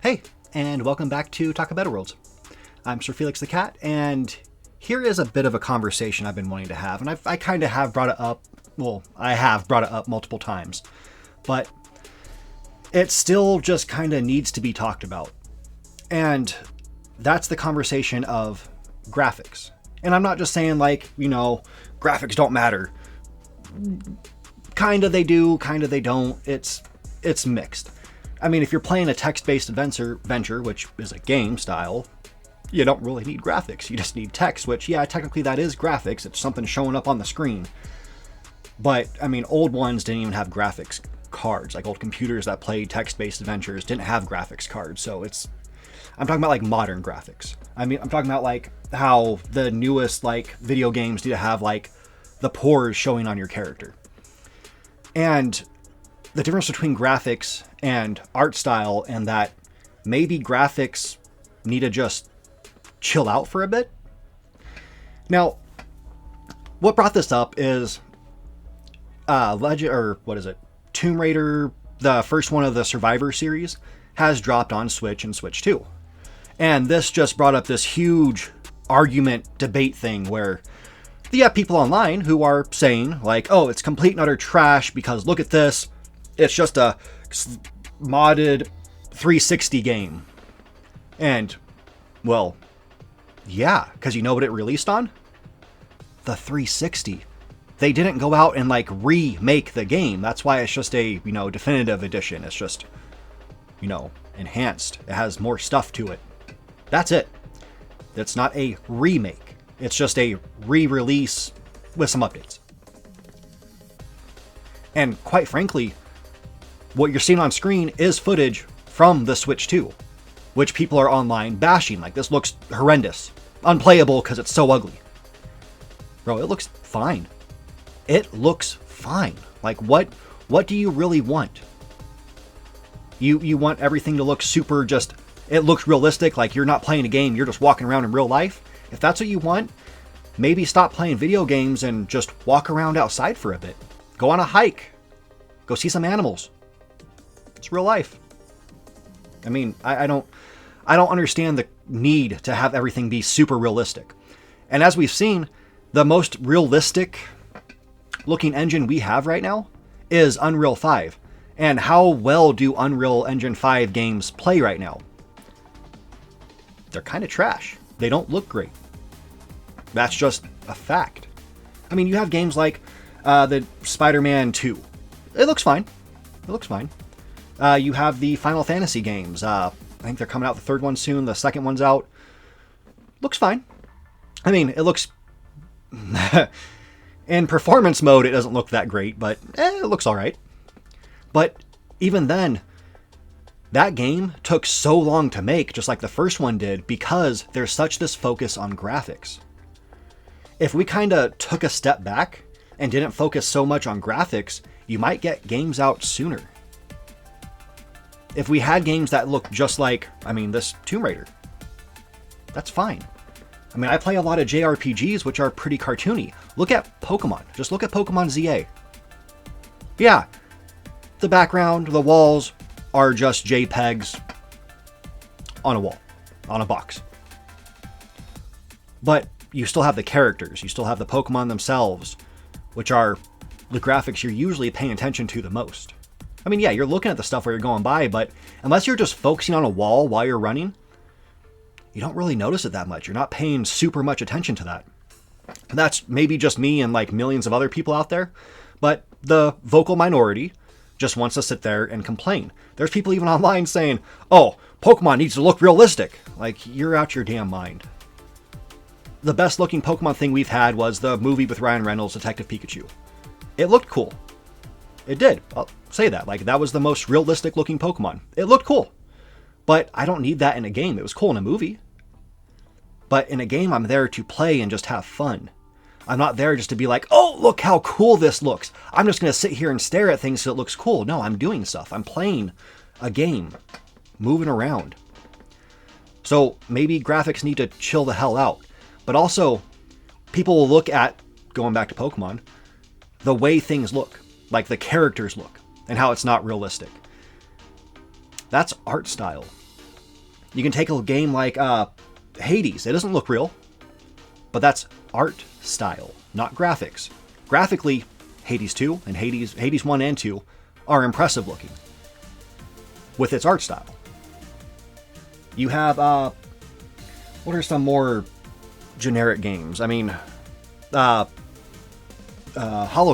Hey, and welcome back to Talk About Worlds. I'm Sir Felix the Cat, and here is a bit of a conversation I've been wanting to have, and I kind of have brought it up. Well, I have brought it up multiple times, but it still just kind of needs to be talked about. And that's the conversation of graphics. And I'm not just saying like, graphics don't matter. Kinda they do, kinda they don't. It's mixed. I mean, if you're playing a text-based adventure, which is a game style, you don't really need graphics. You just need text, which, yeah, technically that is graphics. It's something showing up on the screen. But, I mean, old ones didn't even have graphics cards. Like old computers that played text-based adventures didn't have graphics cards. So I'm talking about like modern graphics. I mean, I'm talking about like how the newest like video games need to have like the pores showing on your character. And the difference between graphics and art style, and that maybe graphics need to just chill out for a bit. Now, what brought this up is Tomb Raider, the first one of the Survivor series, has dropped on Switch and Switch 2. And this just brought up this huge argument debate thing where you have people online who are saying like, oh, it's complete and utter trash because look at this. It's just a modded 360 game. And, well, yeah, because you know what it released on? The 360. They didn't go out and like remake the game. That's why it's just a, definitive edition. It's just, enhanced. It has more stuff to it. That's it. It's not a remake. It's just a re-release with some updates. And quite frankly, what you're seeing on screen is footage from the Switch 2, which people are online bashing. Like, this looks horrendous. Unplayable because it's so ugly. Bro, it looks fine. It looks fine. Like, what do you really want? You want everything to look super just... It looks realistic, like you're not playing a game, you're just walking around in real life. If that's what you want, maybe stop playing video games and just walk around outside for a bit. Go on a hike. Go see some animals. It's real life. I mean, I don't understand the need to have everything be super realistic. And as we've seen, the most realistic looking engine we have right now is Unreal 5. And how well do Unreal Engine 5 games play right now? They're kind of trash. They don't look great. That's just a fact. I mean, you have games like the Spider-Man 2. It looks fine. It looks fine. You have the Final Fantasy games. I think they're coming out the third one soon. The second one's out. Looks fine. I mean, it looks... In performance mode, it doesn't look that great, but it looks alright. But even then, that game took so long to make, just like the first one did, because there's such this focus on graphics. If we kind of took a step back and didn't focus so much on graphics, you might get games out sooner. If we had games that look just like, this Tomb Raider, that's fine. I mean, I play a lot of JRPGs, which are pretty cartoony. Look at Pokemon. Just look at Pokemon ZA. Yeah, the background, the walls are just JPEGs on a wall, on a box. But you still have the characters. You still have the Pokemon themselves, which are the graphics you're usually paying attention to the most. I mean, yeah, you're looking at the stuff where you're going by, but unless you're just focusing on a wall while you're running, you don't really notice it that much. You're not paying super much attention to that. And that's maybe just me and like millions of other people out there, but the vocal minority just wants to sit there and complain. There's people even online saying, oh, Pokemon needs to look realistic. Like, you're out your damn mind. The best looking Pokemon thing we've had was the movie with Ryan Reynolds, Detective Pikachu. It looked cool. It did. I'll say that. Like, that was the most realistic looking Pokemon. It looked cool. But I don't need that in a game. It was cool in a movie. But in a game, I'm there to play and just have fun. I'm not there just to be like, oh, look how cool this looks. I'm just going to sit here and stare at things so it looks cool. No, I'm doing stuff. I'm playing a game, moving around. So maybe graphics need to chill the hell out. But also, people will look at, going back to Pokemon, the way things look. like the characters look and how it's not realistic. That's art style. You can take a game like Hades. It doesn't look real, but that's art style, not graphics. Graphically, Hades 2 and Hades 1 and 2 are impressive looking with its art style. You have, what are some more generic games? I mean, Hollow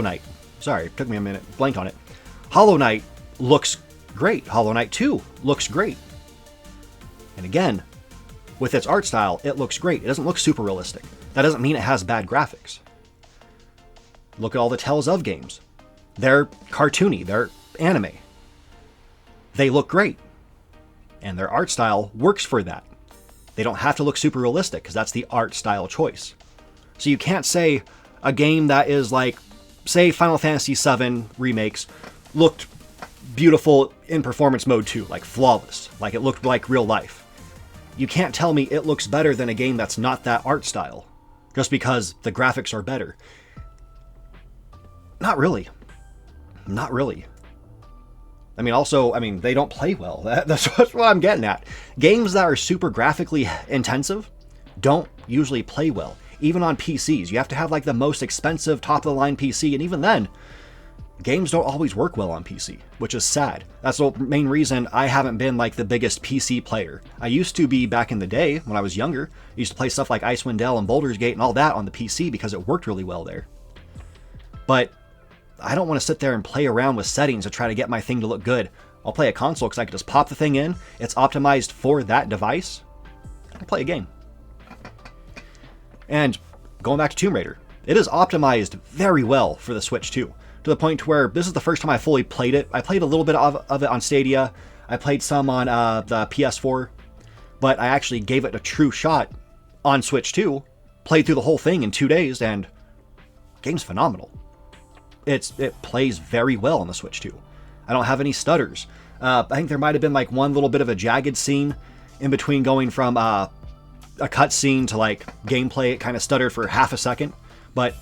Knight. Sorry, it took me a minute. Blanked on it. Hollow Knight looks great. Hollow Knight 2 looks great. And again, with its art style, it looks great. It doesn't look super realistic. That doesn't mean it has bad graphics. Look at all the Tales of games. They're cartoony. They're anime. They look great. And their art style works for that. They don't have to look super realistic because that's the art style choice. So you can't say a game that is like, say Final Fantasy VII remakes looked beautiful in performance mode too, like flawless, like it looked like real life. You can't tell me it looks better than a game that's not that art style just because the graphics are better. Not really. Not really. I mean, they don't play well. That's what I'm getting at. Games that are super graphically intensive don't usually play well. Even on PCs, you have to have like the most expensive top-of-the-line PC, and even then, games don't always work well on PC, which is sad. That's the main reason I haven't been like the biggest PC player. I used to be back in the day when I was younger. I used to play stuff like Icewind Dale and Baldur's Gate and all that on the PC because it worked really well there. But I don't want to sit there and play around with settings to try to get my thing to look good. I'll play a console because I can just pop the thing in. It's optimized for that device. I'll play a game. And going back to Tomb Raider, it is optimized very well for the Switch too, to the point where this is the first time I fully played it. I played a little bit of it on Stadia. I played some on the PS4, but I actually gave it a true shot on Switch 2, played through the whole thing in 2 days, and game's phenomenal. It plays very well on the Switch 2. I don't have any stutters. I think there might have been like one little bit of a jagged scene in between going from a cutscene to like gameplay. It kind of stuttered for half a second, but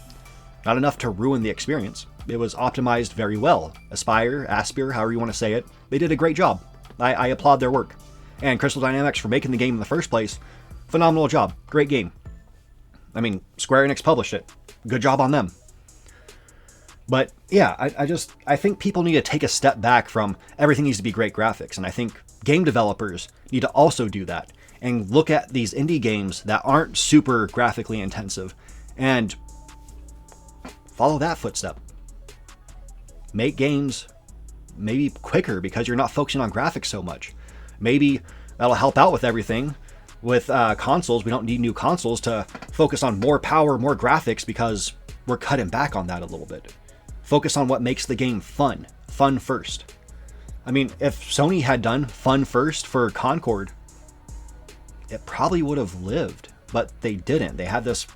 not enough to ruin the experience. It was optimized very well. Aspire, however you want to say it, they did a great job. I applaud their work. And Crystal Dynamics for making the game in the first place, phenomenal job. Great game. I mean, Square Enix published it. Good job on them. But yeah, I think people need to take a step back from everything needs to be great graphics. And I think game developers need to also do that and look at these indie games that aren't super graphically intensive and follow that footstep. Make games maybe quicker because you're not focusing on graphics so much. Maybe that'll help out with everything. With consoles, we don't need new consoles to focus on more power, more graphics because we're cutting back on that a little bit. Focus on what makes the game fun. Fun first. I mean, if Sony had done fun first for Concord, it probably would have lived, but they didn't. They had this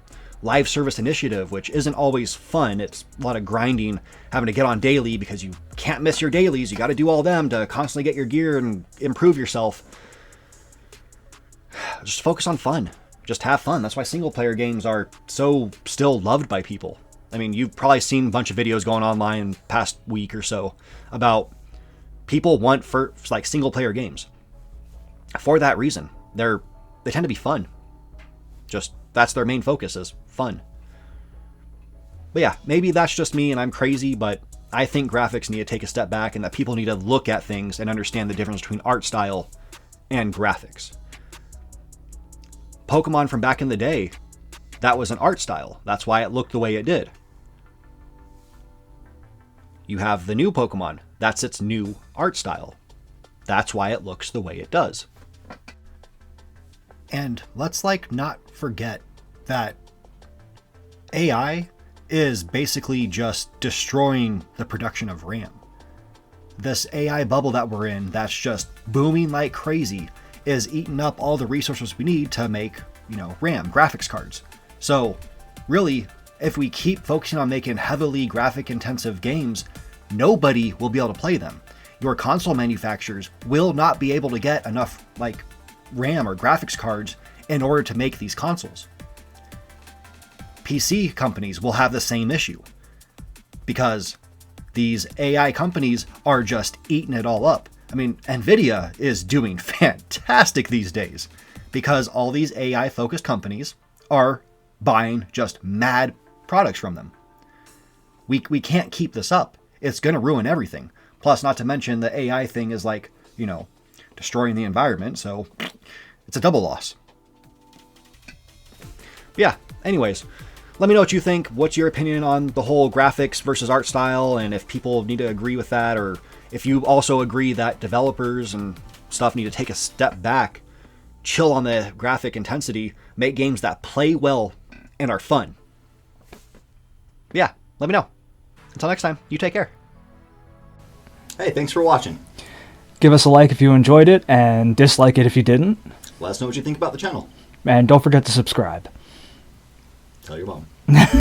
live service initiative, which isn't always fun. It's a lot of grinding, having to get on daily because you can't miss your dailies. You got to do all them to constantly get your gear and improve yourself. Just focus on fun. Just have fun. That's why single player games are so still loved by people. I mean, you've probably seen a bunch of videos going online past week or so about people want for like single player games. For that reason, they tend to be fun. Just that's their main focus is fun. But yeah, maybe that's just me and I'm crazy, but I think graphics need to take a step back and that people need to look at things and understand the difference between art style and graphics. Pokemon from back in the day, that was an art style. That's why it looked the way it did. You have the new Pokemon. That's its new art style. That's why it looks the way it does. And let's not forget that AI is basically just destroying the production of RAM. This AI bubble that we're in that's just booming like crazy is eating up all the resources we need to make, RAM, graphics cards. So really, if we keep focusing on making heavily graphic intensive games, nobody will be able to play them. Your console manufacturers will not be able to get enough RAM or graphics cards in order to make these consoles. PC companies will have the same issue because these AI companies are just eating it all up. I mean, Nvidia is doing fantastic these days because all these AI focused companies are buying just mad products from them. We can't keep this up. It's going to ruin everything. Plus, not to mention the AI thing is like, destroying the environment. So it's a double loss. Yeah. Anyways, let me know what you think. What's your opinion on the whole graphics versus art style, and if people need to agree with that, or if you also agree that developers and stuff need to take a step back, chill on the graphic intensity, make games that play well and are fun. Yeah, let me know. Until next time, you take care. Hey, thanks for watching. Give us a like if you enjoyed it, and dislike it if you didn't. Let us know what you think about the channel. And don't forget to subscribe. Tell your mom.